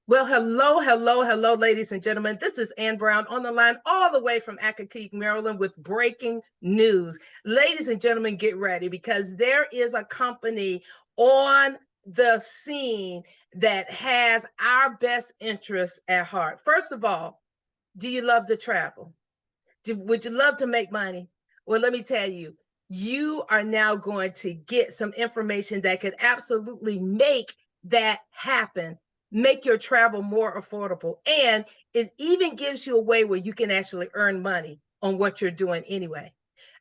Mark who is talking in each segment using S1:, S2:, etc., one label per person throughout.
S1: Well, hello, hello, hello, ladies and gentlemen. This is Ann Brown on the line all the way from Accokeek, Maryland with breaking news. Ladies and gentlemen, get ready because there is a company on the scene that has our best interests at heart. First of all, do you love to travel? Would you love to make money? Well, let me tell you, you are now going to get some information that could absolutely make that happen, make your travel more affordable. And it even gives you a way where you can actually earn money on what you're doing anyway.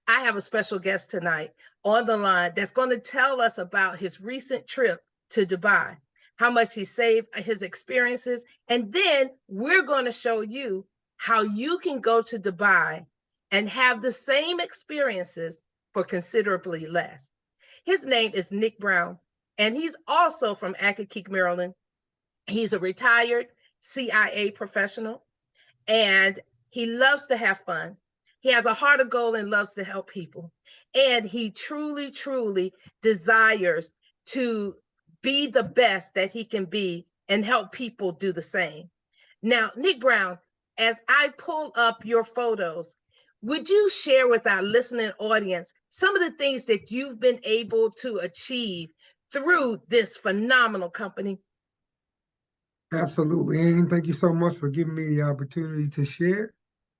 S1: I have a special guest tonight on the line that's going to tell us about his recent trip to Dubai, how much he saved, his experiences, and then we're going to show you how you can go to Dubai and have the same experiences for considerably less. His name is Nick Brown, and he's also from Accokeek, Maryland. He's a retired CIA professional, and he loves to have fun. He has a heart of gold and loves to help people. And he truly, truly desires to be the best that he can be and help people do the same. Now, Nick Brown, as I pull up your photos, would you share with our listening audience some of the things that you've been able to achieve through this phenomenal company?
S2: Absolutely. And thank you so much for giving me the opportunity to share.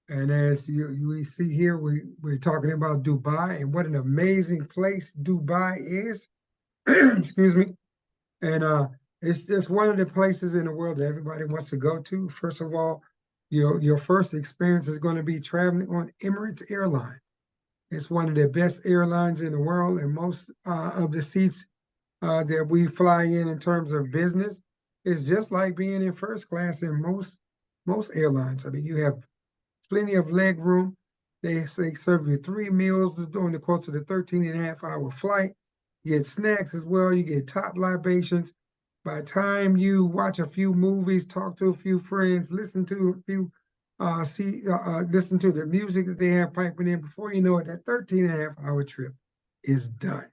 S2: And as we see here, we're talking about Dubai and what an amazing place Dubai is. Excuse me. And it's just one of the places in the world that everybody wants to go to. First of all, your first experience is going to be traveling on Emirates Airline. It's one of the best airlines in the world, and most of the seats that we fly in terms of business is just like being in first class in most airlines. I mean, you have plenty of leg room. They serve you 3 meals during the course of the 13.5-hour flight. You get snacks as well. You get top libations. By the time you watch a few movies, talk to a few friends, listen to a few, listen to the music that they have piping in, before you know it, that 13.5-hour trip is done.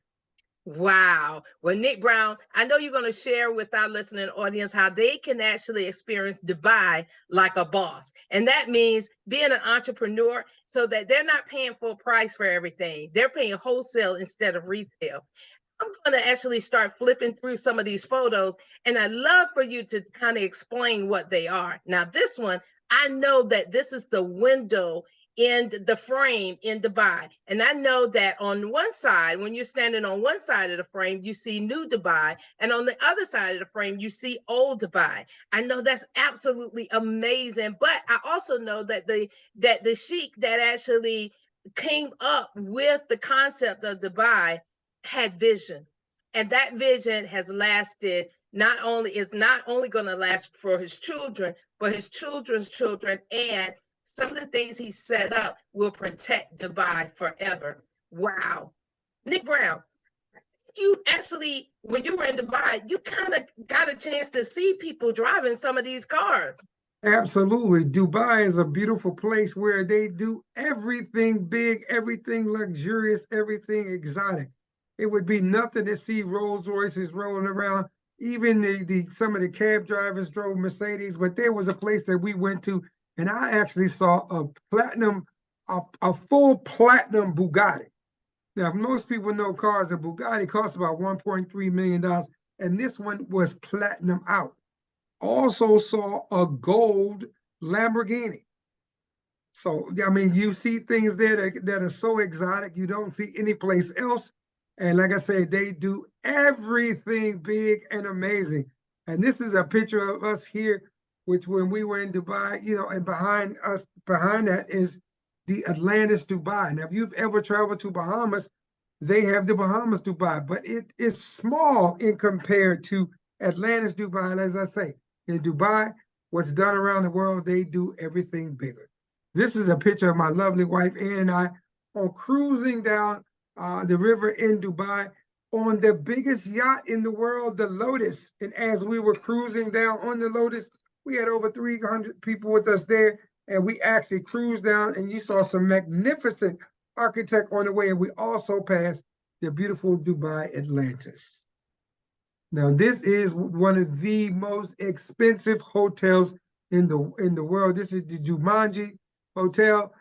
S1: Wow. Well, Nick Brown, I know you're going to share with our listening audience how they can actually experience Dubai like a boss. And that means being an entrepreneur so that they're not paying full price for everything. They're paying wholesale instead of retail. I'm going to actually start flipping through some of these photos, and I'd love for you to kind of explain what they are. Now, this one, I know that this is the window in the frame in Dubai. And I know that on one side, when you're standing on one side of the frame, you see new Dubai. And on the other side of the frame, you see old Dubai. I know that's absolutely amazing. But I also know that the sheik that actually came up with the concept of Dubai had vision. And that vision has lasted is not only going to last for his children, but his children's children, and some of the things he set up will protect Dubai forever. Wow. Nick Brown, you actually, when you were in Dubai, you kind of got a chance to see people driving some of these cars.
S2: Absolutely. Dubai is a beautiful place where they do everything big, everything luxurious, everything exotic. It would be nothing to see Rolls Royces rolling around. Even the some of the cab drivers drove Mercedes, but there was a place that we went to, and I actually saw a full platinum Bugatti. Now, most people know cars, a Bugatti costs about $1.3 million, and this one was platinum out. Also saw a gold Lamborghini. So, I mean, you see things there that are so exotic, you don't see anyplace else. And like I said, they do everything big and amazing. And this is a picture of us here, which when we were in Dubai, and behind us, behind that is the Atlantis Dubai. Now, if you've ever traveled to Bahamas, they have the Bahamas Dubai, but it is small in compared to Atlantis Dubai. And as I say, in Dubai, what's done around the world, they do everything bigger. This is a picture of my lovely wife Ann and I on cruising down the river in Dubai on the biggest yacht in the world, the Lotus. And as we were cruising down on the Lotus, we had over 300 people with us there, and we actually cruised down, and you saw some magnificent architect on the way, and we also passed the beautiful Dubai Atlantis. Now, this is one of the most expensive hotels in the world. This is the Jumanji Hotel,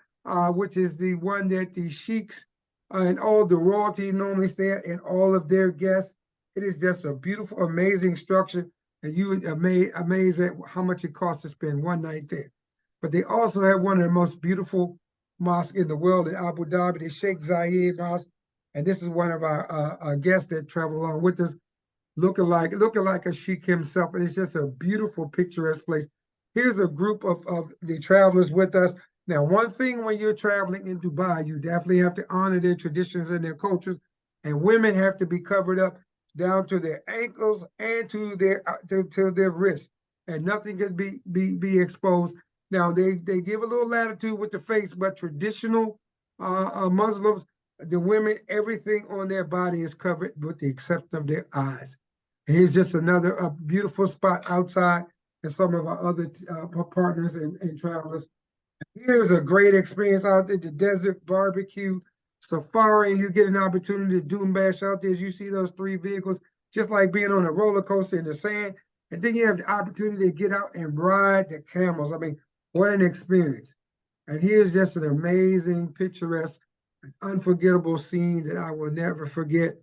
S2: which is the one that the sheiks and all the royalty normally stay at, and all of their guests. It is just a beautiful, amazing structure, and you would amazed at how much it costs to spend one night there. But they also have one of the most beautiful mosques in the world in Abu Dhabi, the Sheikh Zayed Mosque, and this is one of our guests that travel along with us, looking like a sheik himself, and it's just a beautiful, picturesque place. Here's a group of the travelers with us. Now, one thing when you're traveling in Dubai, you definitely have to honor their traditions and their cultures, and women have to be covered up down to their ankles and to their wrists, and nothing can be exposed. Now, they give a little latitude with the face, but traditional Muslims, the women, everything on their body is covered with the exception of their eyes. Here's just another beautiful spot outside, and some of our other partners and travelers. Here's a great experience out there, the desert barbecue safari. You get an opportunity to do and bash out there as you see those three vehicles, just like being on a roller coaster in the sand. And then you have the opportunity to get out and ride the camels. I mean, what an experience. And here's just an amazing, picturesque, unforgettable scene that I will never forget,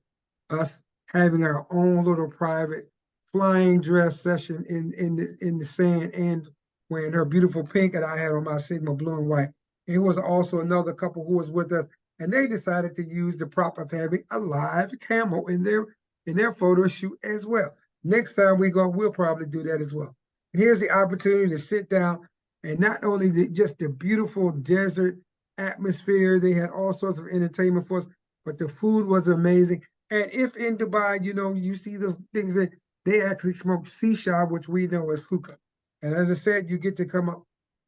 S2: us having our own little private flying dress session in the sand, and wearing her beautiful pink and I had on my Sigma blue and white. It was also another couple who was with us, and they decided to use the prop of having a live camel in their photo shoot as well. Next time we go, we'll probably do that as well. And here's the opportunity to sit down, and not only just the beautiful desert atmosphere, they had all sorts of entertainment for us, but the food was amazing. And if in Dubai, you see those things that they actually smoke shisha, which we know as hookah. And as I said, you get to come up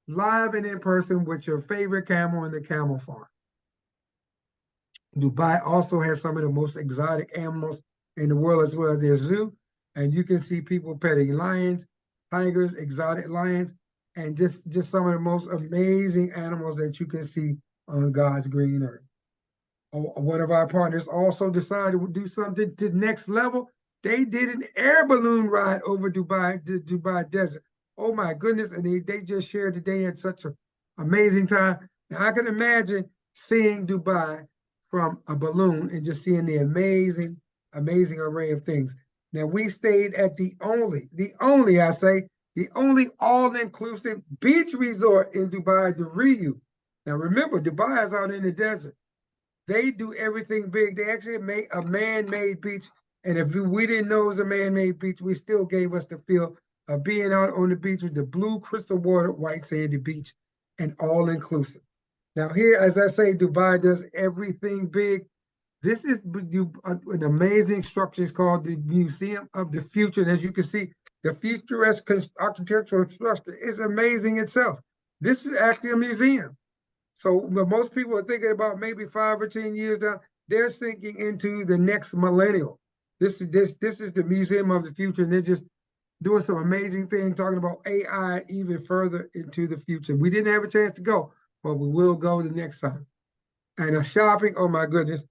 S2: live and in person with your favorite camel in the camel farm. Dubai also has some of the most exotic animals in the world as well. There's zoo, and you can see people petting lions, tigers, exotic lions, and just some of the most amazing animals that you can see on God's green earth. One of our partners also decided to do something to the next level. They did an air balloon ride over Dubai, the Dubai desert. Oh my goodness. And they just shared that they had such an amazing time. Now I can imagine seeing Dubai from a balloon and just seeing the amazing array of things. Now we stayed at the only all-inclusive beach resort in Dubai, the Riu. Now remember, Dubai is out in the desert. They do everything big. They actually make a man-made beach. And if we didn't know it was a man-made beach, we still gave us the feel of being out on the beach with the blue crystal water, white sandy beach, and all inclusive. Now here, as I say, Dubai does everything big. This is an amazing structure. It's called the Museum of the Future. And as you can see, the futuristic architectural structure is amazing itself. This is actually a museum. So most people are thinking about maybe 5 or 10 years down. They're thinking into the next millennial. This is the Museum of the Future, and they're just doing some amazing things, talking about AI even further into the future. We didn't have a chance to go, but we will go the next time. And shopping, oh my goodness,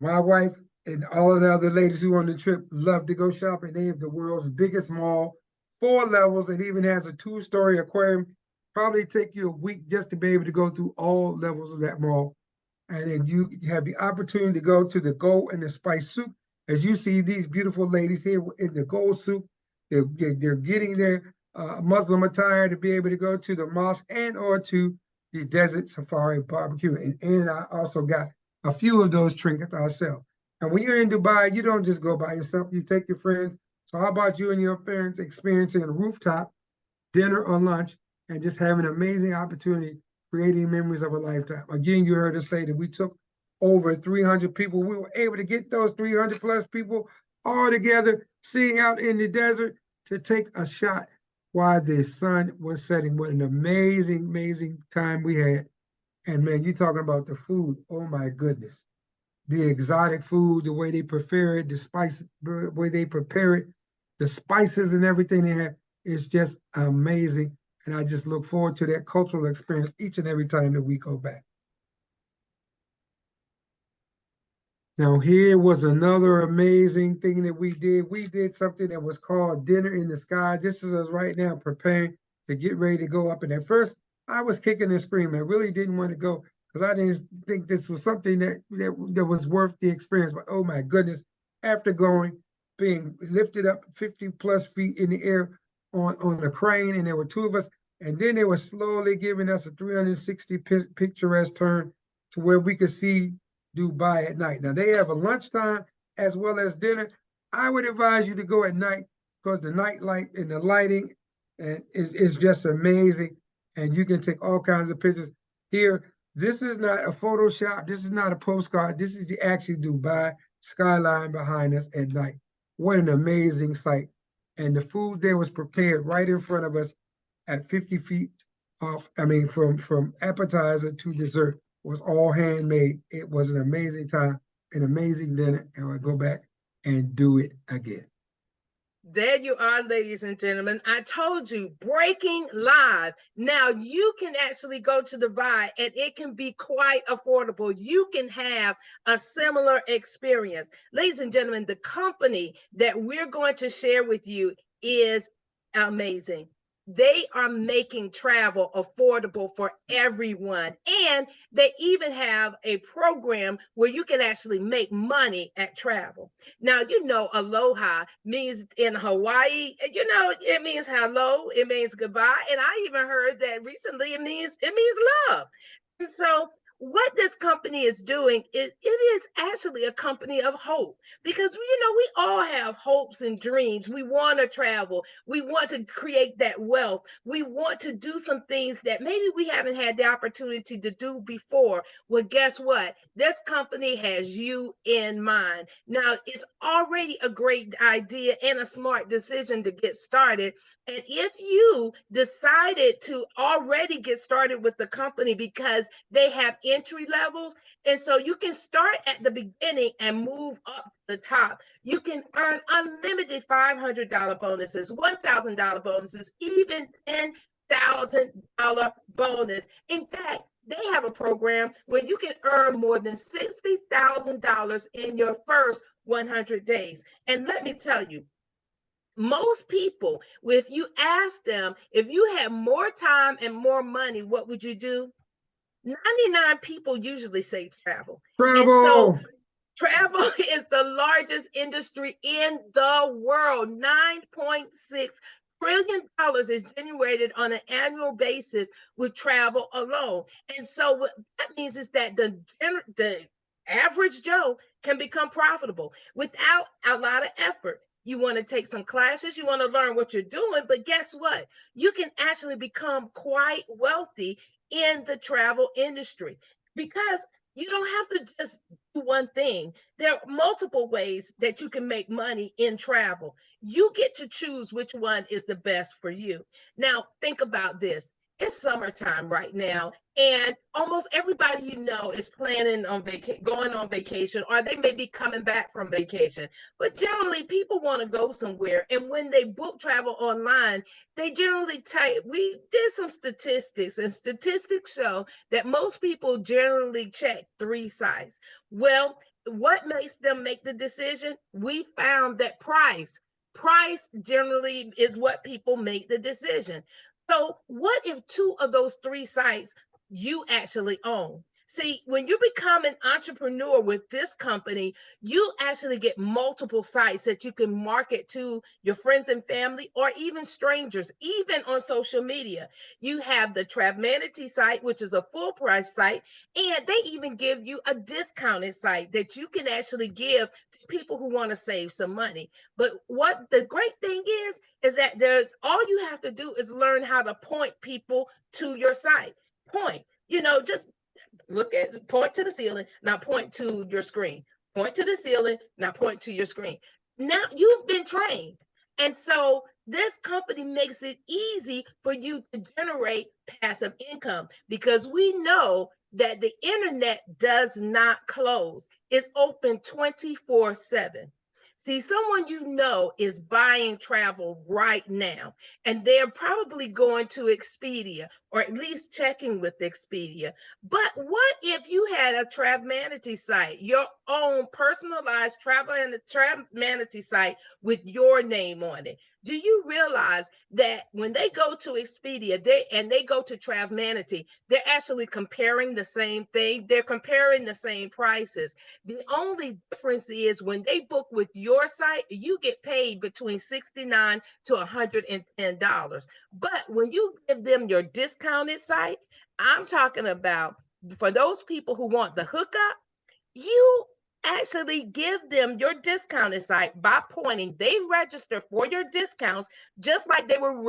S2: my wife and all of the other ladies who on the trip love to go shopping. They have the world's biggest mall, 4 levels. It even has a 2-story aquarium. Probably take you a week just to be able to go through all levels of that mall. And then you have the opportunity to go to the gold and the spice soup. As you see these beautiful ladies here in the gold soup, they're getting their Muslim attire to be able to go to the mosque and or to the desert safari barbecue. And I also got a few of those trinkets ourselves. And when you're in Dubai, you don't just go by yourself, you take your friends. So how about you and your friends experiencing a rooftop dinner or lunch and just having an amazing opportunity, creating memories of a lifetime? Again, you heard us say that we took over 300 people. We were able to get those 300 plus people all together, sitting out in the desert to take a shot while the sun was setting. What an amazing time we had. And man, you're talking about the food. Oh my goodness. The exotic food, the way they prepare it, the way they prepare it, the spices and everything they have is just amazing. And I just look forward to that cultural experience each and every time that we go back. Now, here was another amazing thing that we did. We did something that was called Dinner in the Sky. This is us right now preparing to get ready to go up. And at first, I was kicking and screaming. I really didn't want to go because I didn't think this was something that was worth the experience. But oh my goodness, after going, being lifted up 50 plus feet in the air on a crane, and there were two of us, and then they were slowly giving us a 360 picturesque turn to where we could see Dubai at night. Now they have a lunchtime as well as dinner. I would advise you to go at night because the night light and the lighting is just amazing, and you can take all kinds of pictures. Here, this is not a Photoshop. This is not a postcard. This is the actual Dubai skyline behind us at night. What an amazing sight! And the food there was prepared right in front of us at 50 feet off. I mean, from appetizer to dessert was all handmade. It was an amazing time, an amazing dinner, and I'll go back and do it again.
S1: There you are, ladies and gentlemen. I told you, breaking live. Now you can actually go to the Dubai and it can be quite affordable. You can have a similar experience. Ladies and gentlemen, the company that we're going to share with you is amazing. They are making travel affordable for everyone. And they even have a program where you can actually make money at travel. Now, you know, aloha means in Hawaii, you know, it means hello, it means goodbye. And I even heard that recently it means love. And so what this company is doing is it is actually a company of hope because you know we all have hopes and dreams. We want to travel, we want to create that wealth, we want to do some things that maybe we haven't had the opportunity to do before. Well, guess what? This company has you in mind. Now, it's already a great idea and a smart decision to get started. And if you decided to already get started with the company because they have entry levels, and so you can start at the beginning and move up to the top. You can earn unlimited $500 bonuses, $1,000 bonuses, even $10,000 bonus. In fact, they have a program where you can earn more than $60,000 in your first 100 days. And let me tell you, most people, if you ask them, if you had more time and more money, what would you do? 99 people usually say travel. And so
S2: Travel.
S1: travel is the largest industry in the world. $9.6 trillion is generated on an annual basis with travel alone. And so what that means is that the average Joe can become profitable without a lot of effort. You want to take some classes, you want to learn what you're doing, but guess what? You can actually become quite wealthy in the travel industry because you don't have to just do one thing. There are multiple ways that you can make money in travel. You get to choose which one is the best for you. Now, think about this. It's summertime right now, and almost everybody you know is planning on going on vacation, or they may be coming back from vacation. But generally, people want to go somewhere, and when they book travel online, they generally type. We did some statistics, and statistics show that most people generally check three sites. Well, what makes them make the decision? We found that price generally is what people make the decision. So, what if two of those three sites you actually own? See, when you become an entrepreneur with this company, you actually get multiple sites that you can market to your friends and family or even strangers, even on social media. You have the Travmanity site, which is a full price site, and they even give you a discounted site that you can actually give to people who want to save some money. But what the great thing is that there's all you have to do is learn how to point people to your site. Point, just point to the ceiling, now point to your screen. Point to the ceiling, now point to your screen. Now you've been trained. And so this company makes it easy for you to generate passive income because we know that the internet does not close. It's open 24/7. See, someone you know is buying travel right now, and they're probably going to Expedia or at least checking with Expedia. But what if you had a Travemanity site, your own personalized Travemanity site with your name on it? Do you realize that when they go to Expedia they go to Travemanity, they're actually comparing the same thing? They're comparing the same prices. The only difference is when they book with your site, you get paid between $69 to $110. But when you give them your discounted site, I'm talking about for those people who want the hookup, you actually give them your discounted site by pointing. They register for your discounts just like they would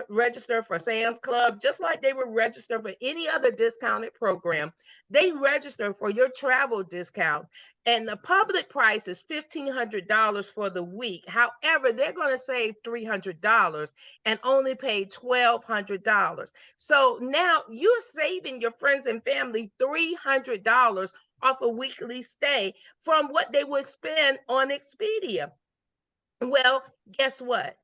S1: register for Sam's Club, just like they would register for any other discounted program. They register for your travel discount, and the public price is $1,500 for the week. However, they're going to save $300 and only pay $1,200. So now you're saving your friends and family $300 off a weekly stay from what they would spend on Expedia. Well, guess what?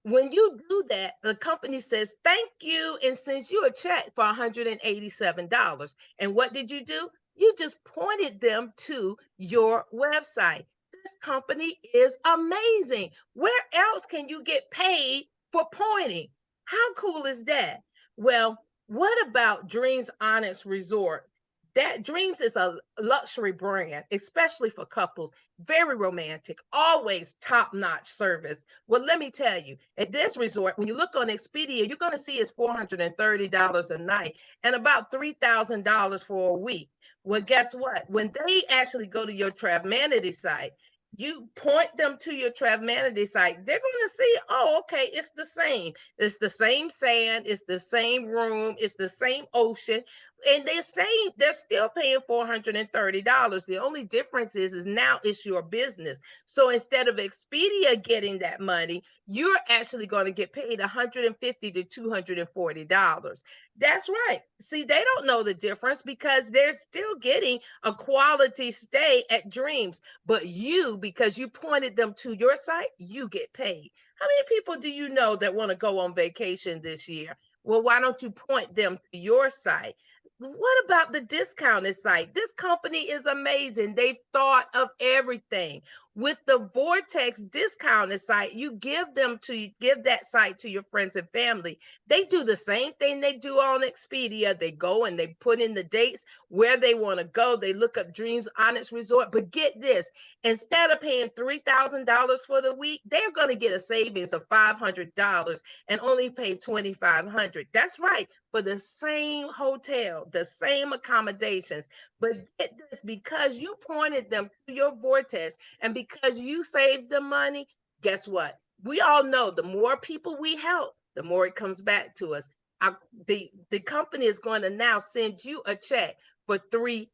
S1: When you do that, the company says thank you and sends you a check for $187. And what did you do? You just pointed them to your website. This company is amazing. Where else can you get paid for pointing? How cool is that? Well, what about Dreams Onyx Resort? That Dreams is a luxury brand, especially for couples, very romantic, always top-notch service. Well, let me tell you, at this resort, when you look on Expedia, you're going to see it's $430 a night and about $3,000 for a week. Well, guess what? When they actually go to your Travemanity site, you point them to your Travemanity site, they're going to see, oh, okay, it's the same. It's the same sand, it's the same room, it's the same ocean, and they're still paying $430. The only difference is now it's your business. So instead of Expedia getting that money, you're actually going to get paid $150 to $240. That's right. See, they don't know the difference because they're still getting a quality stay at Dreams. But you, because you pointed them to your site, you get paid. How many people do you know that want to go on vacation this year? Well, why don't you point them to your site? What about the discounted site? This company is amazing. They've thought of everything. With the Vortex discounted site, you give that site to your friends and family. They do the same thing they do on Expedia. They go and they put in the dates where they want to go. They look up Dreams Onyx Resort. But get this, instead of paying $3,000 for the week, they're going to get a savings of $500 and only pay $2,500. That's right, for the same hotel, the same accommodations. But get this, because you pointed them to your Vortex and because you saved them money, guess what? We all know the more people we help, the more it comes back to us. The company is going to now send you a check for $300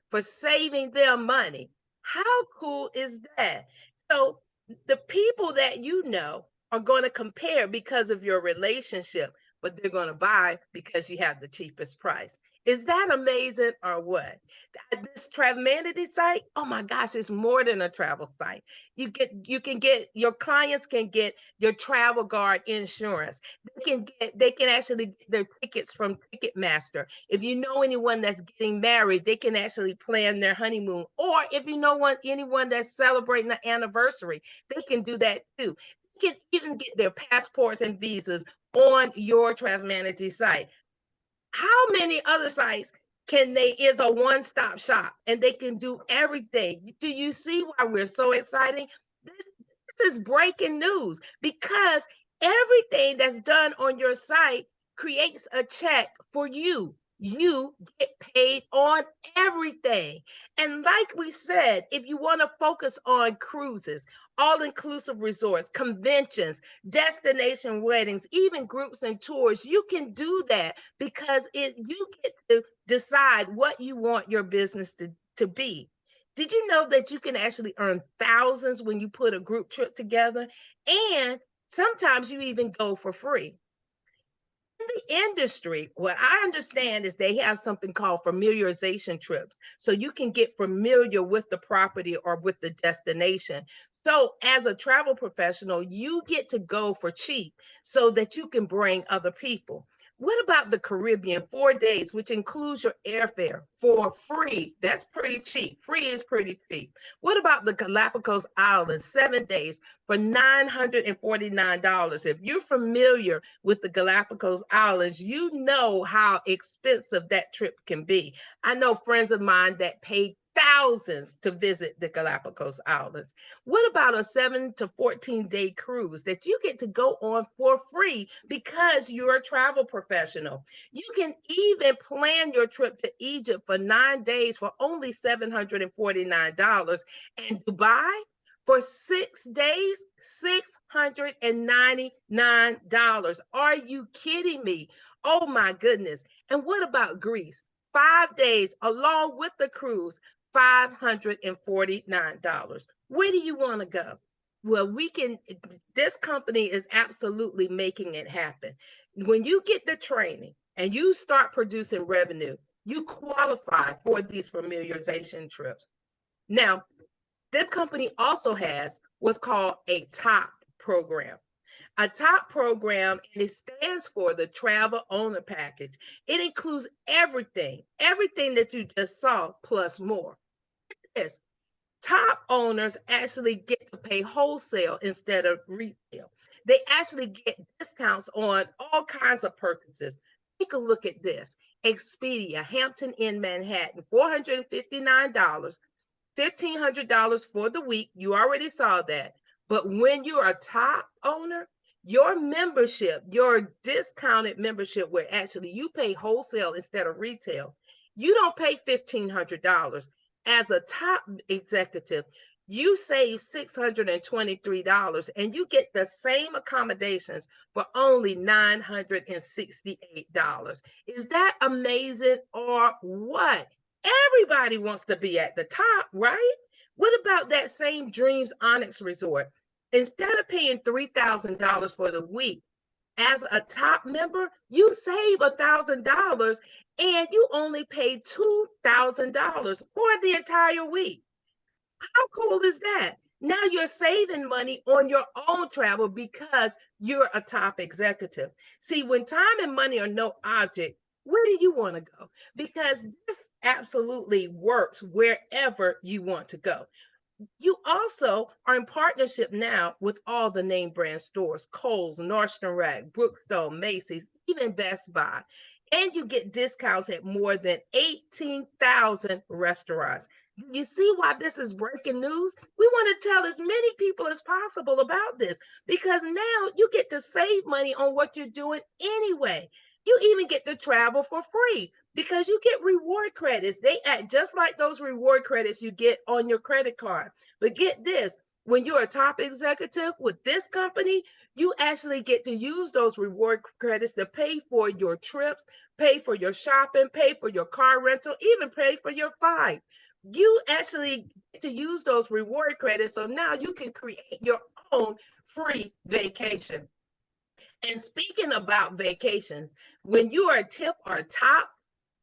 S1: for saving them money. How cool is that? So the people that you know are going to compare because of your relationship, but they're going to buy because you have the cheapest price. Is that amazing or what? This Travemanity site, oh my gosh, it's more than a travel site. Your clients can get your travel guard insurance. They can actually get their tickets from Ticketmaster. If you know anyone that's getting married, they can actually plan their honeymoon. Or if you know anyone that's celebrating an anniversary, they can do that too. They can even get their passports and visas on your Travemanity site. How many other sites can they is a one-stop shop and they can do everything? Do you see why we're so excited? This is breaking news because everything that's done on your site creates a check for you. You get paid on everything. And like we said, if you want to focus on cruises, all-inclusive resorts, conventions, destination weddings, even groups and tours, you can do that because you get to decide what you want your business to be. Did you know that you can actually earn thousands when you put a group trip together? And sometimes you even go for free. the industry, what I understand is they have something called familiarization trips. So you can get familiar with the property or with the destination. So as a travel professional, you get to go for cheap so that you can bring other people. What about the Caribbean, 4 days, which includes your airfare for free? That's pretty cheap. Free is pretty cheap. What about the Galapagos Islands, 7 days for $949? If you're familiar with the Galapagos Islands, you know how expensive that trip can be. I know friends of mine that paid thousands to visit the Galapagos Islands. What about a 7 to 14 day cruise that you get to go on for free because you're a travel professional? You can even plan your trip to Egypt for 9 days for only $749, and Dubai for 6 days, $699. Are you kidding me? Oh my goodness. And what about Greece? 5 days along with the cruise, $549. Where do you want to go? Well, this company is absolutely making it happen. When you get the training and you start producing revenue, you qualify for these familiarization trips. Now, this company also has what's called a TOP program. A TOP program, and it stands for the Travel Owner Package. It includes everything that you just saw, plus more. Yes, top owners actually get to pay wholesale instead of retail. They actually get discounts on all kinds of purchases. Take a look at this. Expedia, Hampton Inn, Manhattan, $459, $1,500 for the week. You already saw that. But when you're a top owner, your membership, your discounted membership, where actually you pay wholesale instead of retail, you don't pay $1,500. As a top executive, you save $623 and you get the same accommodations for only $968. Is that amazing or what? Everybody wants to be at the top, right? What about that same Dreams Onyx Resort? Instead of paying $3,000 for the week, as a top member, you save $1,000 and you only pay $2,000 for the entire week. How cool is that? Now you're saving money on your own travel because you're a top executive. See, when time and money are no object, where do you want to go? Because this absolutely works wherever you want to go. You also are in partnership now with all the name brand stores: Kohl's, Nordstrom Rack, Brookstone, Macy's, even Best Buy. And you get discounts at more than 18,000 restaurants. You see why this is breaking news? We want to tell as many people as possible about this because now you get to save money on what you're doing anyway. You even get to travel for free because you get reward credits. They act just like those reward credits you get on your credit card. But get this, when you're a top executive with this company, you actually get to use those reward credits to pay for your trips, pay for your shopping, pay for your car rental, even pay for your flight. You actually get to use those reward credits. So now you can create your own free vacation. And speaking about vacation, when you are a tip or a top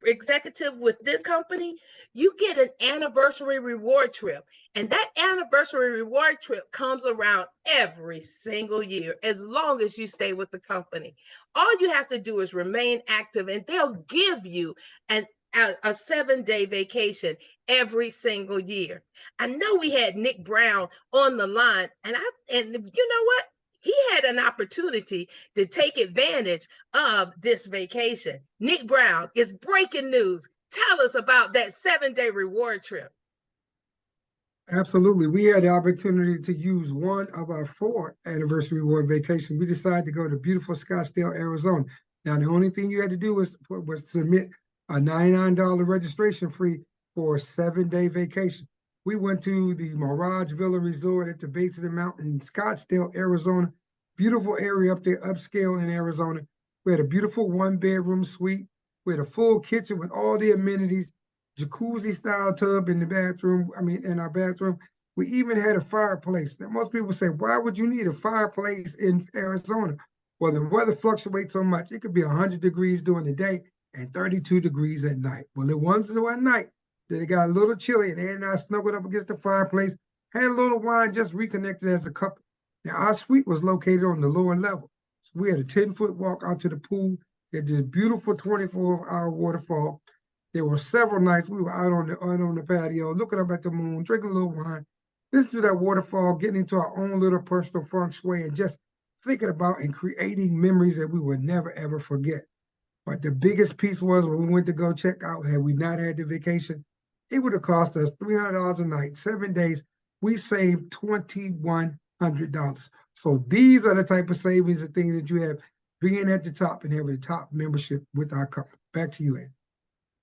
S1: executive with this company, you get an anniversary reward trip. And that anniversary reward trip comes around every single year as long as you stay with the company. All you have to do is remain active and they'll give you a 7 day vacation every single year. I know we had Nick Brown on the line, and you know what? He had an opportunity to take advantage of this vacation. Nick Brown, is breaking news. Tell us about that 7 day reward trip.
S2: Absolutely. We had the opportunity to use one of our 4 anniversary reward vacation. We decided to go to beautiful Scottsdale, Arizona. Now, the only thing you had to do was submit a $99 registration fee for a 7 day vacation. We went to the Mirage Villa Resort at the base of the mountain in Scottsdale, Arizona. Beautiful area up there, upscale in Arizona. We had a beautiful 1 bedroom suite. We had a full kitchen with all the amenities, jacuzzi style tub in the bathroom. In our bathroom. We even had a fireplace. Now, most people say, why would you need a fireplace in Arizona? Well, the weather fluctuates so much. It could be 100 degrees during the day and 32 degrees at night. Well, it was at night that it got a little chilly, and Ed and I snuggled up against the fireplace, had a little wine, just reconnected as a couple. Now, our suite was located on the lower level. So we had a 10-foot walk out to the pool. Had this beautiful 24-hour waterfall. There were several nights we were out on the patio, looking up at the moon, drinking a little wine, listening to that waterfall, getting into our own little personal feng shui, and just thinking about and creating memories that we would never ever forget. But the biggest piece was when we went to go check out, had we not had the vacation, it would have cost us $300 a night, 7 days. We saved $2,100. So these are the type of savings and things that you have being at the top and having the top membership with our company. Back to you, Ed.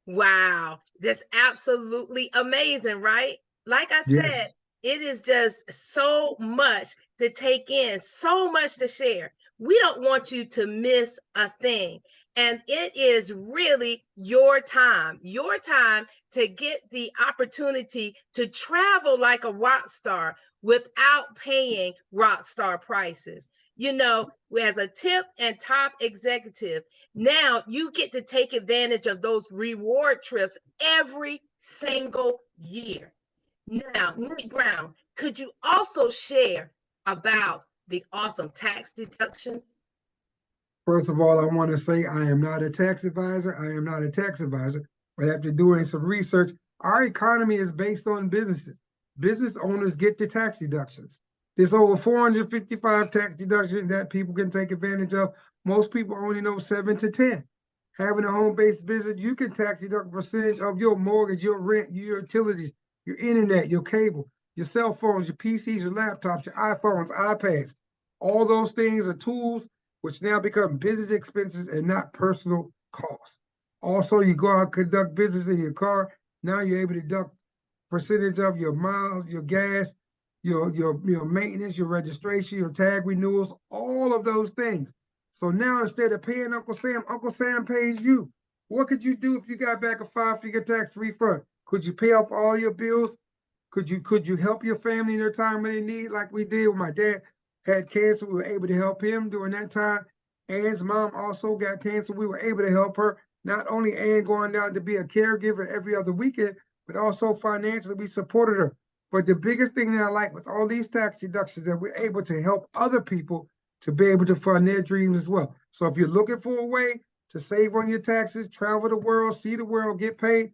S1: Wow, that's absolutely amazing, right? Like I said,
S2: Yes.
S1: it is just so much to take in, so much to share. We don't want you to miss a thing. And it is really your time to get the opportunity to travel like a rock star without paying rock star prices. You know, as a tip and top executive, now you get to take advantage of those reward trips every single year. Now, Nick Brown, could you also share about the awesome tax deductions?
S2: First of all, I want to say I am not a tax advisor. I am not a tax advisor. But after doing some research, our economy is based on businesses. Business owners get the tax deductions. There's over 455 tax deductions that people can take advantage of. Most people only know 7 to 10. Having a home-based business, you can tax deduct a percentage of your mortgage, your rent, your utilities, your internet, your cable, your cell phones, your PCs, your laptops, your iPhones, iPads. All those things are tools which now become business expenses and not personal costs. Also, you go out and conduct business in your car. Now you're able to deduct percentage of your miles, your gas, your maintenance, your registration, your tag renewals, all of those things. So now instead of paying Uncle Sam pays you. What could you do if you got back a 5-figure tax refund? Could you pay off all your bills? Could you help your family in their time when they need, like we did when my dad had cancer? We were able to help him during that time. Ann's mom also got cancer. We were able to help her. Not only Ann going down to be a caregiver every other weekend, but also financially we supported her. But the biggest thing that I like with all these tax deductions that we're able to help other people to be able to fund their dreams as well. So if you're looking for a way to save on your taxes, travel the world, see the world, get paid,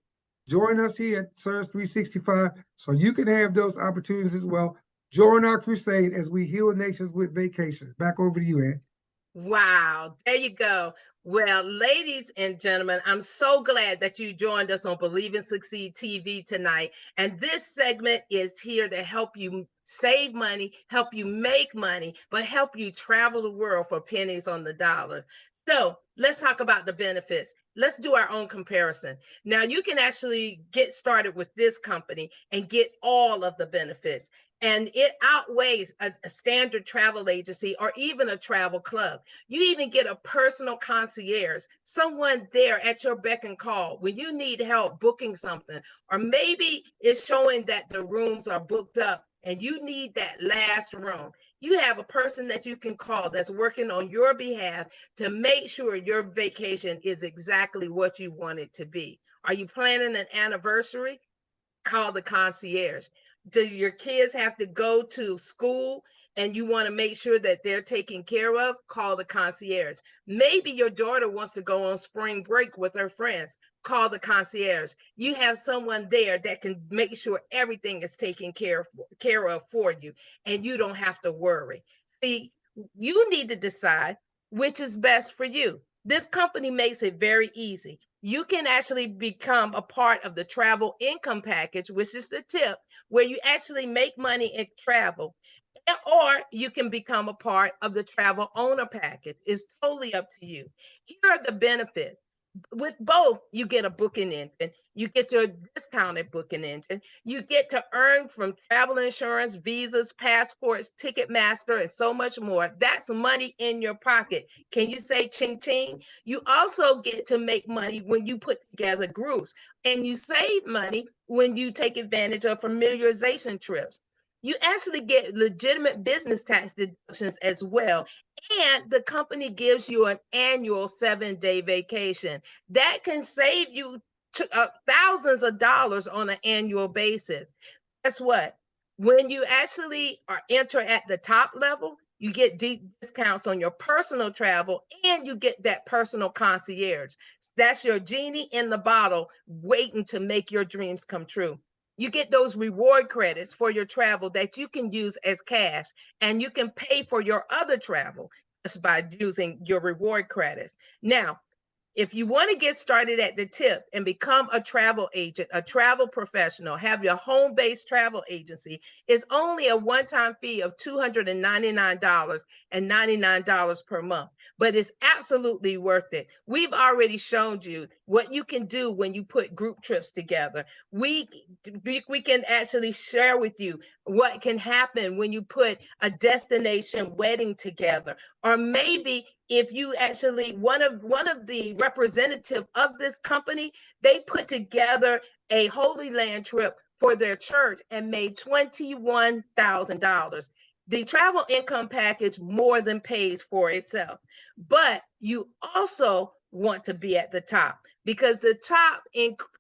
S2: join us here at Service 365 so you can have those opportunities as well. Join our crusade as we heal nations with vacations. Back over to you, Ed.
S1: Wow, there you go. Well, ladies and gentlemen, I'm so glad that you joined us on Believe and Succeed TV tonight. And this segment is here to help you save money, help you make money, but help you travel the world for pennies on the dollar. So let's talk about the benefits. Let's do our own comparison. Now, you can actually get started with this company and get all of the benefits, and it outweighs a standard travel agency or even a travel club. You even get a personal concierge, someone there at your beck and call when you need help booking something, or maybe it's showing that the rooms are booked up and you need that last room. You have a person that you can call that's working on your behalf to make sure your vacation is exactly what you want it to be. Are you planning an anniversary? Call the concierge. Do your kids have to go to school and you want to make sure that they're taken care of? Call the concierge. Maybe your daughter wants to go on spring break with her friends. Call the concierge. You have someone there that can make sure everything is taken care of for you and you don't have to worry. See, you need to decide which is best for you. This company makes it very easy. You can actually become a part of the travel income package, which is the tip, where you actually make money in travel, or you can become a part of the travel owner package. It's totally up to you. Here are the benefits. With both, you get a booking engine, you get your discounted booking engine, you get to earn from travel insurance, visas, passports, Ticketmaster, and so much more. That's money in your pocket. Can you say ching ching? You also get to make money when you put together groups, and you save money when you take advantage of familiarization trips. You actually get legitimate business tax deductions as well. And the company gives you an annual 7-day vacation that can save you thousands of dollars on an annual basis. Guess what? When you actually are enter at the top level, you get deep discounts on your personal travel and you get that personal concierge. That's your genie in the bottle waiting to make your dreams come true. You get those reward credits for your travel that you can use as cash, and you can pay for your other travel just by using your reward credits. Now, if you want to get started at the tip and become a travel agent, a travel professional, have your home based travel agency, it's only a one time fee of $299.99 per month. But it's absolutely worth it. We've already shown you what you can do when you put group trips together. We can actually share with you what can happen when you put a destination wedding together, or maybe if you actually one of the representative of this company, they put together a Holy Land trip for their church and made $21,000. The travel income package more than pays for itself. But you also want to be at the top, because the top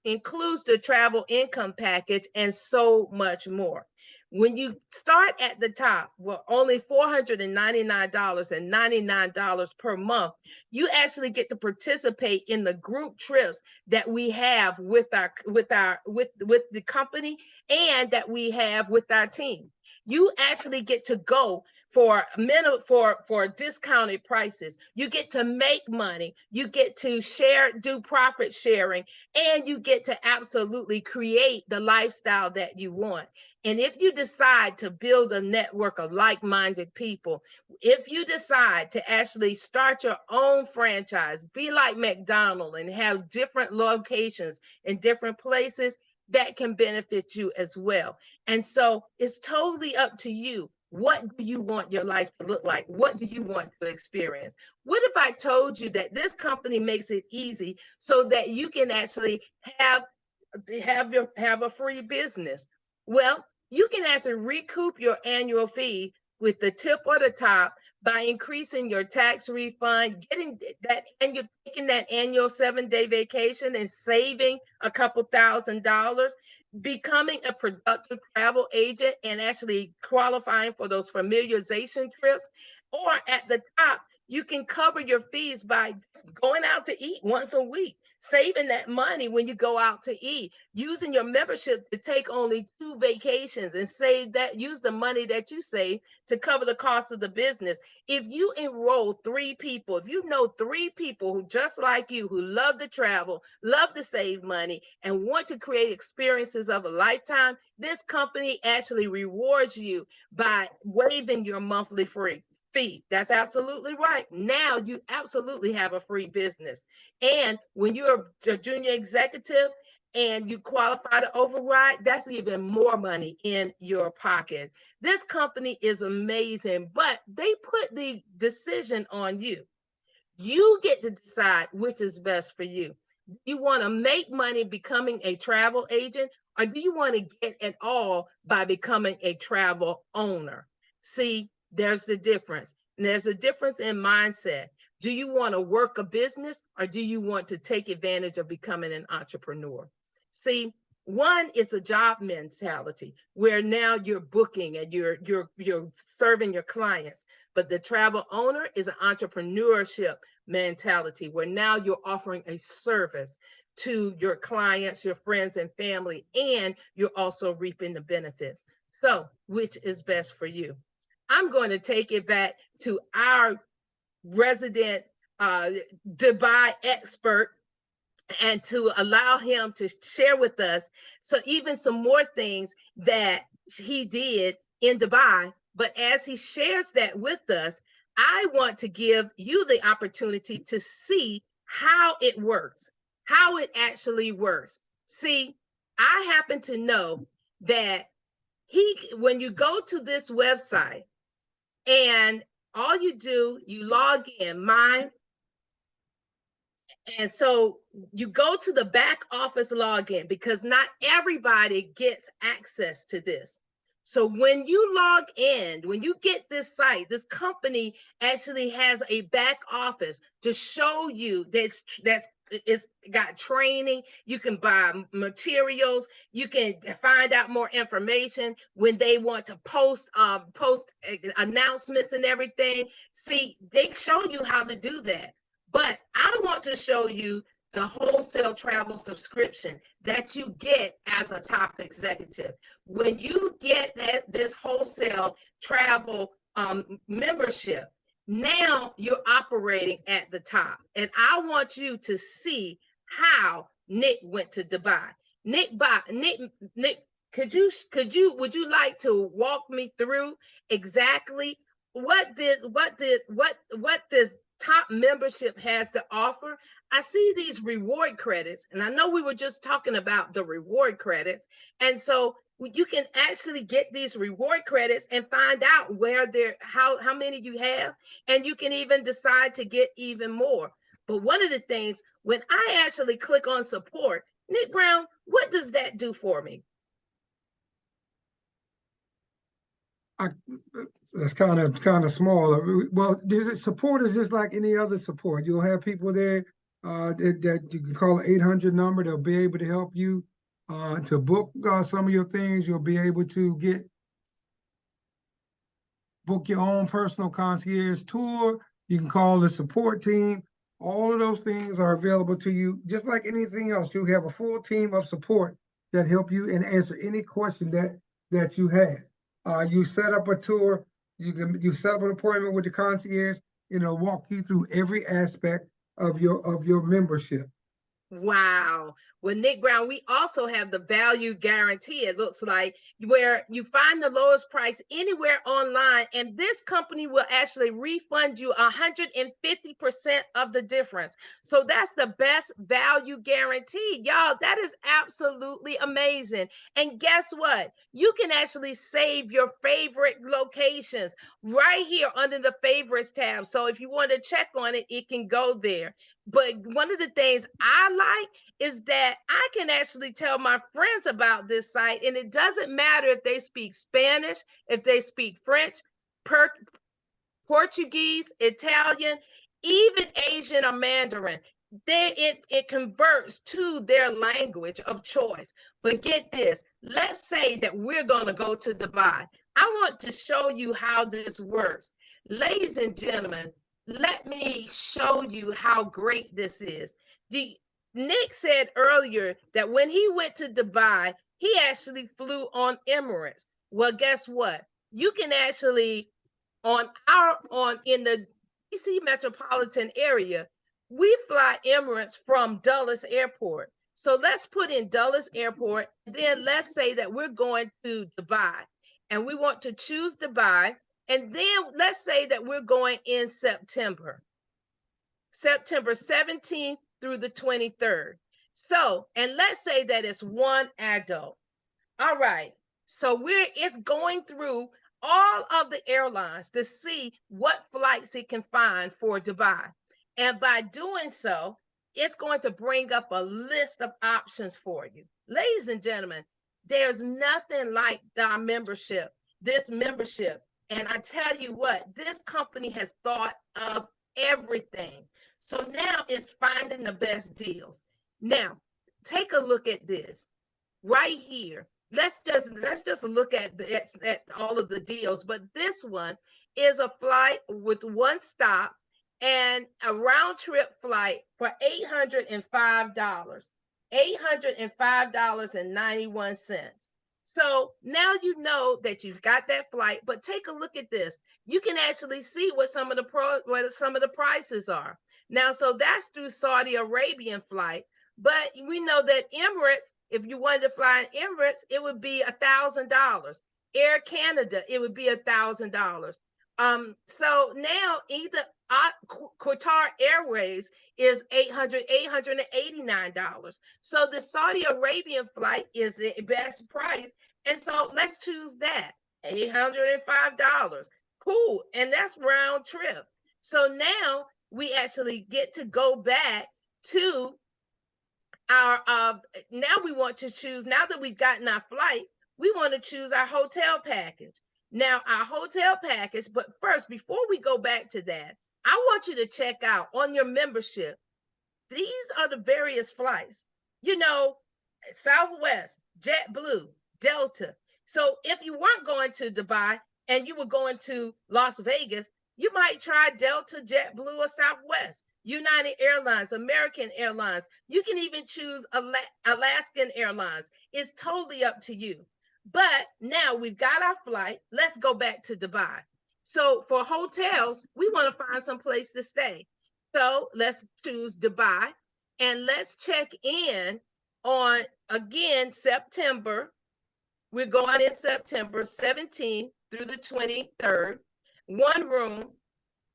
S1: includes the travel income package and so much more. When you start at the top, well, only $499.99 per month, you actually get to participate in the group trips that we have with the company, and that we have with our team. You actually get to go for discounted prices. You get to make money. You get to do profit sharing, and you get to absolutely create the lifestyle that you want. And if you decide to build a network of like-minded people, if you decide to actually start your own franchise, be like McDonald's and have different locations in different places, that can benefit you as well. And so it's totally up to you. What do you want your life to look like? What do you want to experience? What if I told you that this company makes it easy so that you can actually have a free business? Well, you can actually recoup your annual fee with the tip or the top by increasing your tax refund, getting that, and you're taking that annual 7-day vacation and saving a couple $1,000s, becoming a productive travel agent and actually qualifying for those familiarization trips. Or at the top, you can cover your fees by going out to eat once a week, saving that money when you go out to eat, using your membership to take only 2 vacations and use the money that you save to cover the cost of the business. If you enroll 3 people, if you know 3 people who just like you, who love to travel, love to save money, and want to create experiences of a lifetime, this company actually rewards you by waiving your monthly fee. That's absolutely right. Now you absolutely have a free business. And when you're a junior executive and you qualify to override, that's even more money in your pocket. This company is amazing, but they put the decision on you. You get to decide which is best for you. Do you want to make money becoming a travel agent, or do you want to get it all by becoming a travel owner? See, there's the difference. And there's a difference in mindset. Do you want to work a business, or do you want to take advantage of becoming an entrepreneur? See, one is a job mentality where now you're booking and you're serving your clients. But the travel owner is an entrepreneurship mentality where now you're offering a service to your clients, your friends and family, and you're also reaping the benefits. So, which is best for you? I'm going to take it back to our resident Dubai expert, and to allow him to share with us even some more things that he did in Dubai. But as he shares that with us, I want to give you the opportunity to see how it works, how it actually works. See, I happen to know that when you go to this website and all you do, you log in, mine. And so you go to the back office login, because not everybody gets access to this. So when you log in, when you get this site, this company actually has a back office to show you that's it's got training. You can buy materials. You can find out more information when they want to post announcements and everything. See, they show you how to do that. But I want to show you the wholesale travel subscription that you get as a top executive. When you get this wholesale travel membership, now you're operating at the top. And I want you to see how Nick went to Dubai. Nick, would you like to walk me through exactly what this top membership has to offer? I see these reward credits, and I know we were just talking about the reward credits. And so you can actually get these reward credits and find out where they're, how many you have, and you can even decide to get even more. But one of the things, when I actually click on support, Nick Brown, what does that do for me?
S2: That's kind of small. Well, support is just like any other support. You'll have people there that you can call an 800 number. They'll be able to help you to book some of your things. You'll be able to book your own personal concierge tour. You can call the support team. All of those things are available to you. Just like anything else, you have a full team of support that help you and answer any question that you have. You set up a tour. You set up an appointment with the concierge, and it'll walk you through every aspect of your membership.
S1: Wow. Well, Nick Brown, we also have the value guarantee, it looks like, where you find the lowest price anywhere online, and this company will actually refund you 150% of the difference. So that's the best value guarantee. Y'all, that is absolutely amazing. And guess what? You can actually save your favorite locations right here under the favorites tab. So if you want to check on it, it can go there. But one of the things I like is that I can actually tell my friends about this site, and it doesn't matter if they speak Spanish, if they speak French, Portuguese, Italian, even Asian or Mandarin. It converts to their language of choice. But get this, let's say that we're going to go to Dubai. I want to show you how this works. Ladies and gentlemen, let me show you how great this is. Nick said earlier that when he went to Dubai, he actually flew on Emirates. Well, guess what? You can actually in the DC metropolitan area, we fly Emirates from Dulles Airport. So let's put in Dulles Airport. Then let's say that we're going to Dubai and we want to choose Dubai. And then let's say that we're going in September 17th through the 23rd. So, and let's say that it's one adult. All right. So it's going through all of the airlines to see what flights it can find for Dubai. And by doing so, it's going to bring up a list of options for you. Ladies and gentlemen, there's nothing like this membership. And I tell you what, this company has thought of everything. So now it's finding the best deals. Now, take a look at this right here. Let's just look at all of the deals, but this one is a flight with one stop and a round trip flight for $805, $805.91. So now you know that you've got that flight, but take a look at this. You can actually see what some of the prices are. Now, so that's through Saudi Arabian flight. But we know that Emirates, if you wanted to fly in Emirates, it would be $1,000. Air Canada, it would be $1,000. So now either Qatar Airways is $889. So the Saudi Arabian flight is the best price. And so let's choose that, $805. Cool. And that's round trip. So now we actually get to go back to our now we want to choose, now that we've gotten our flight, we want to choose our hotel package. Now, our hotel package, but first, before we go back to that, I want you to check out on your membership. These are the various flights. You know, Southwest, JetBlue, Delta. So if you weren't going to Dubai and you were going to Las Vegas, you might try Delta, JetBlue, or Southwest. United Airlines, American Airlines. You can even choose Alaskan Airlines. It's totally up to you. But now we've got our flight. Let's go back to Dubai. So for hotels, we want to find some place to stay. So let's choose Dubai and let's check in on again September. We're going in September 17th through the 23rd, one room.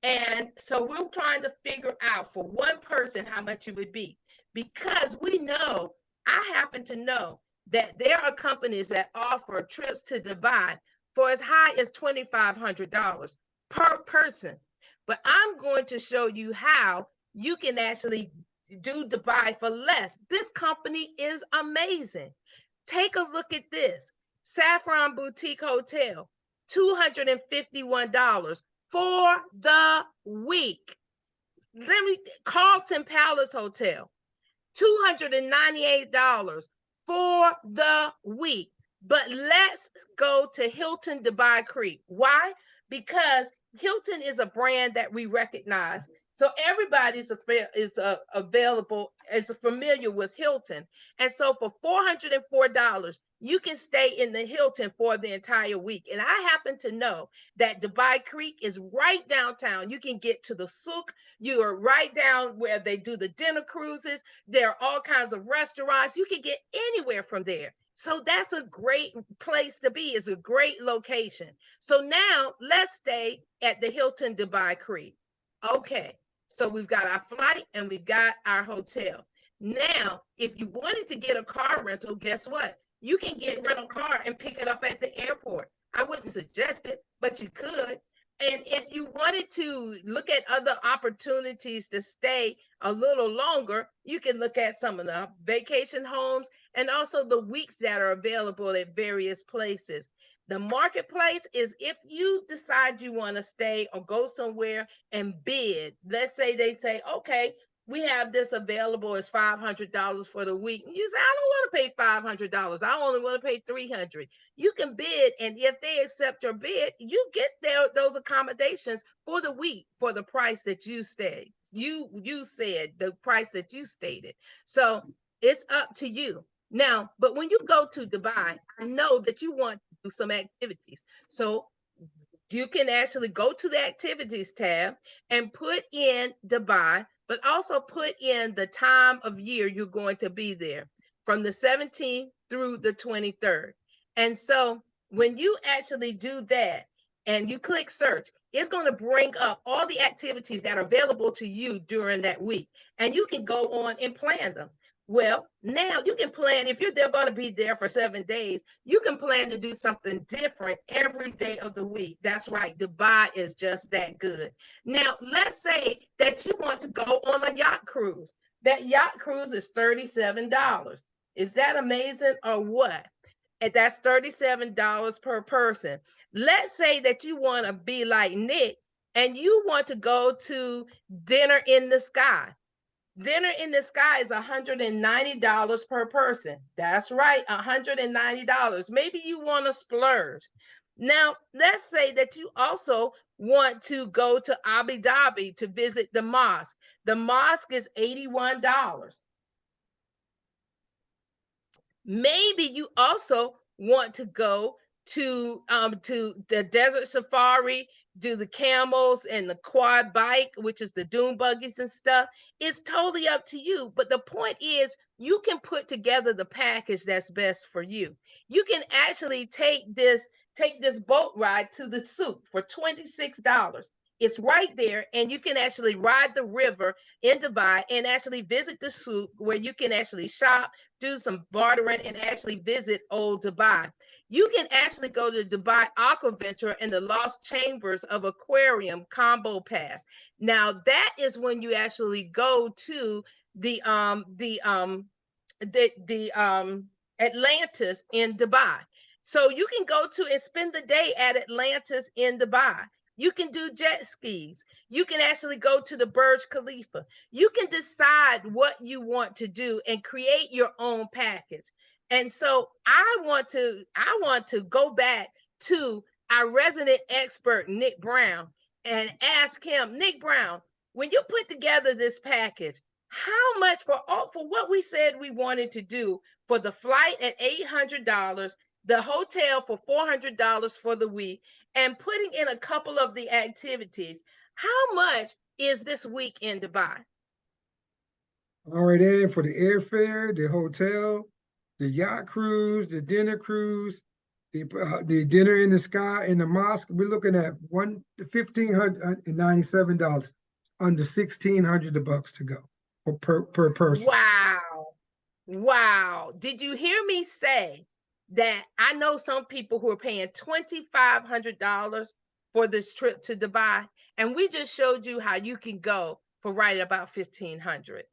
S1: And so we're trying to figure out for one person how much it would be, because we know, I happen to know that there are companies that offer trips to Dubai for as high as $2,500 per person. But I'm going to show you how you can actually do Dubai for less. This company is amazing. Take a look at this. Saffron Boutique Hotel, $251 for the week. Carlton Palace Hotel, $298 for the week. But let's go to Hilton Dubai Creek. Why? Because Hilton is a brand that we recognize. So everybody's available, is familiar with Hilton. And so for $404, you can stay in the Hilton for the entire week. And I happen to know that Dubai Creek is right downtown. You can get to the souk. You are right down where they do the dinner cruises. There are all kinds of restaurants. You can get anywhere from there. So that's a great place to be. It's a great location. So now let's stay at the Hilton Dubai Creek. Okay, so we've got our flight and we've got our hotel. Now, if you wanted to get a car rental, guess what? You can get rental car and pick it up at the airport. I wouldn't suggest it, but you could. And if you wanted to look at other opportunities to stay a little longer, you can look at some of the vacation homes and also the weeks that are available at various places. The marketplace is if you decide you want to stay or go somewhere and bid. Let's say they say, okay, we have this available as $500 for the week. And you say, I don't want to pay $500. I only want to pay $300. You can bid, and if they accept your bid, you get those accommodations for the week for the price that you said. You said the price that you stated. So it's up to you. Now, but when you go to Dubai, I know that you want to do some activities. So you can actually go to the activities tab and put in Dubai, but also put in the time of year you're going to be there from the 17th through the 23rd. And so when you actually do that and you click search, it's going to bring up all the activities that are available to you during that week. And you can go on and plan them. Well, now you can plan, if you're going to be there for 7 days, you can plan to do something different every day of the week. That's right. Dubai is just that good. Now, let's say that you want to go on a yacht cruise. That yacht cruise is $37. Is that amazing or what? And that's $37 per person. Let's say that you want to be like Nick and you want to go to Dinner in the Sky. Dinner in the Sky is $190 per person. That's right, $190. Maybe you want to splurge. Now, let's say that you also want to go to Abu Dhabi to visit the mosque. The mosque is $81. Maybe you also want to go to the desert safari, do the camels and the quad bike, which is the dune buggies and stuff. It's totally up to you. But the point is, you can put together the package that's best for you. You can actually take this boat ride to the souk for $26. It's right there, and you can actually ride the river in Dubai and actually visit the souk where you can actually shop, do some bartering, and actually visit old Dubai. You can actually go to Dubai Aquaventure and the Lost Chambers of Aquarium combo pass. Now that is when you actually go to the Atlantis in Dubai. So you can go to and spend the day at Atlantis in Dubai. You can do jet skis. You can actually go to the Burj Khalifa. You can decide what you want to do and create your own package. And so I want to go back to our resident expert, Nick Brown, and ask him, Nick Brown, when you put together this package, how much for what we said we wanted to do for the flight at $800, the hotel for $400 for the week, and putting in a couple of the activities, how much is this week in Dubai?
S2: All right, and for the airfare, the hotel, the yacht cruise, the dinner cruise, the dinner in the sky in the mosque, we're looking at $1,597, under 1,600 bucks to go per person.
S1: Wow. Wow. Did you hear me say that I know some people who are paying $2,500 for this trip to Dubai? And we just showed you how you can go for right about 1,500.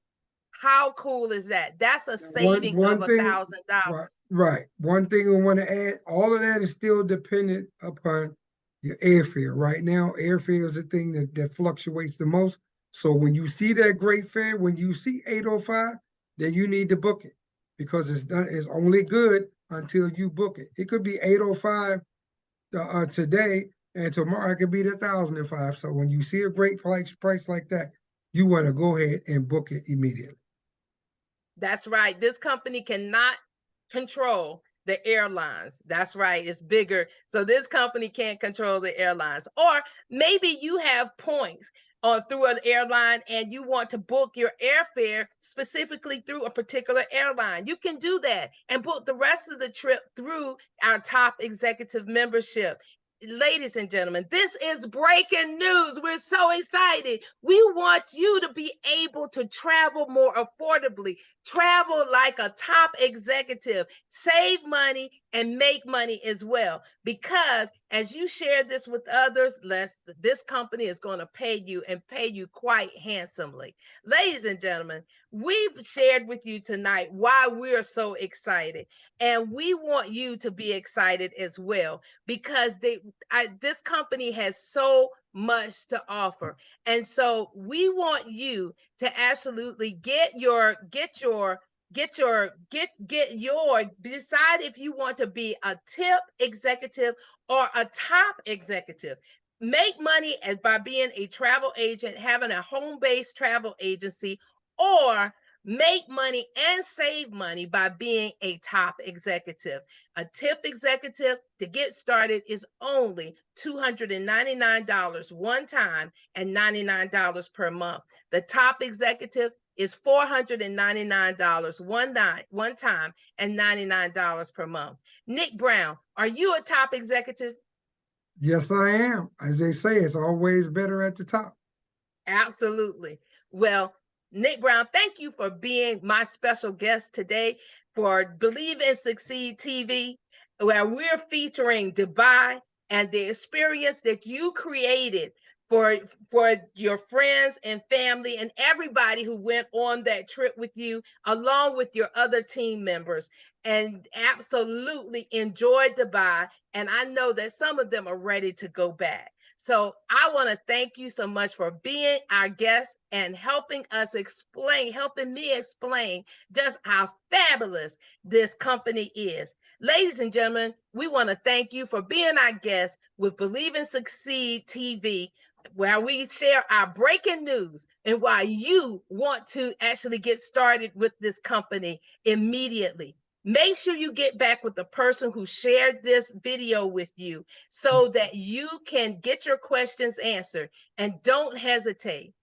S1: How cool is that? That's a
S2: One
S1: saving of
S2: one
S1: a
S2: thing,
S1: thousand
S2: right,
S1: dollars.
S2: right. One thing I want to add, all of that is still dependent upon your airfare. Right now, airfare is the thing that fluctuates the most. So when you see that great fare, when you see 805, then you need to book it, because it's only good until you book it. It could be 805 today, and tomorrow it could be 1,005. So when you see a great price like that, you want to go ahead and book it immediately.
S1: That's right. This company cannot control the airlines. That's right. It's bigger. So this company can't control the airlines. Or maybe you have points through an airline and you want to book your airfare specifically through a particular airline. You can do that and book the rest of the trip through our top executive membership. Ladies and gentlemen, this is breaking news. We're so excited. We want you to be able to travel more affordably, travel like a top executive, save money, and make money as well. Because as you share this with others, this company is going to pay you and pay you quite handsomely. Ladies and gentlemen, we've shared with you tonight why we're so excited. And we want you to be excited as well, because this company has so much to offer. And so we want you to absolutely get your decide if you want to be a tip executive or a top executive. Make money by being a travel agent, having a home-based travel agency, or make money and save money by being a top executive. A tip executive to get started is only $299 one time and $99 per month. The top executive is $499 one time and $99 per month. Nick Brown, are you a top executive?
S2: Yes, I am. As they say, it's always better at the top.
S1: Absolutely. Well, Nick Brown, thank you for being my special guest today for Believe and Succeed TV, where we're featuring Dubai and the experience that you created for your friends and family and everybody who went on that trip with you, along with your other team members, and absolutely enjoyed Dubai. And I know that some of them are ready to go back. So I want to thank you so much for being our guest and helping me explain just how fabulous this company is. Ladies and gentlemen, we want to thank you for being our guest with Believe and Succeed TV, where we share our breaking news and why you want to actually get started with this company immediately. Make sure you get back with the person who shared this video with you so that you can get your questions answered, and don't hesitate.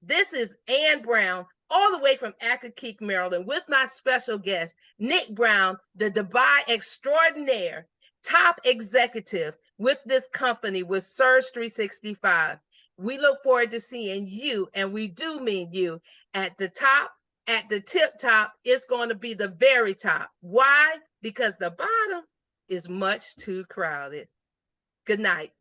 S1: This is Ann Brown, all the way from Accokeek, Maryland, with my special guest, Nick Brown, the Dubai extraordinaire, top executive with this company with Surge 365. We look forward to seeing you, and we do mean you, at the top. At the tip top, it's going to be the very top. Why? Because the bottom is much too crowded. Good night.